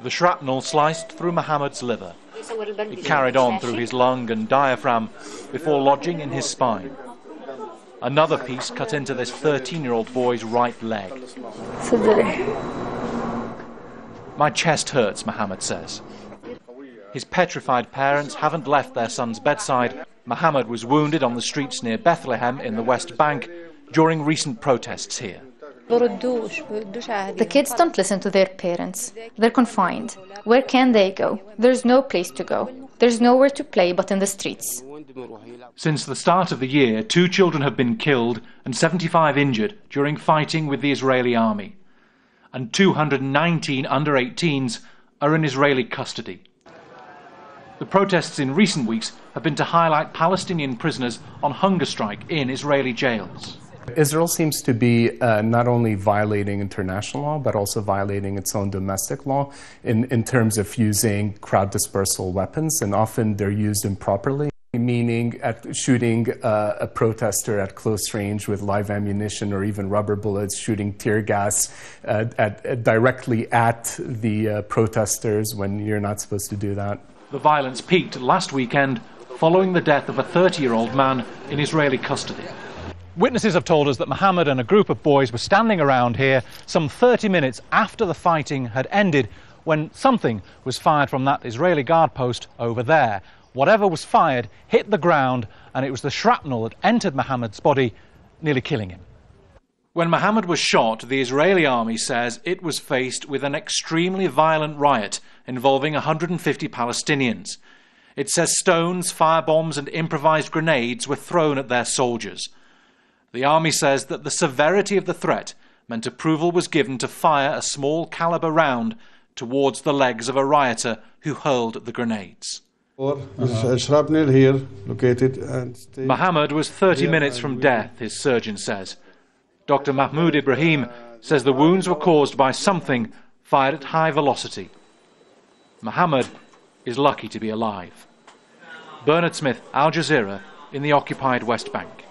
The shrapnel sliced through Mohammed's liver. It carried on through his lung and diaphragm before lodging in his spine. Another piece cut into this 13-year-old boy's right leg. My chest hurts, Mohammed says. His petrified parents haven't left their son's bedside. Mohammed was wounded on the streets near Bethlehem in the West Bank during recent protests here. The kids don't listen to their parents. They're confined. Where can they go? There's no place to go. There's nowhere to play but in the streets. Since the start of the year, 2 children have been killed and 75 injured during fighting with the Israeli army. And 219 under-18s are in Israeli custody. The protests in recent weeks have been to highlight Palestinian prisoners on hunger strike in Israeli jails. Israel seems to be not only violating international law, but also violating its own domestic law in terms of using crowd dispersal weapons, and often they're used improperly, meaning at shooting a protester at close range with live ammunition or even rubber bullets, shooting tear gas directly at the protesters when you're not supposed to do that. The violence peaked last weekend following the death of a 30-year-old man in Israeli custody. Witnesses have told us that Mohammed and a group of boys were standing around here some 30 minutes after the fighting had ended when something was fired from that Israeli guard post over there. Whatever was fired hit the ground, and it was the shrapnel that entered Mohammed's body, nearly killing him. When Mohammed was shot, the Israeli army says it was faced with an extremely violent riot involving 150 Palestinians. It says stones, firebombs and improvised grenades were thrown at their soldiers. The army says that the severity of the threat meant approval was given to fire a small caliber round towards the legs of a rioter who hurled the grenades. Shrapnel here located and Mohammed was 30 minutes from death, his surgeon says. Dr. Mahmoud Ibrahim says the wounds were caused by something fired at high velocity. Mohammed is lucky to be alive. Bernard Smith, Al Jazeera, in the occupied West Bank.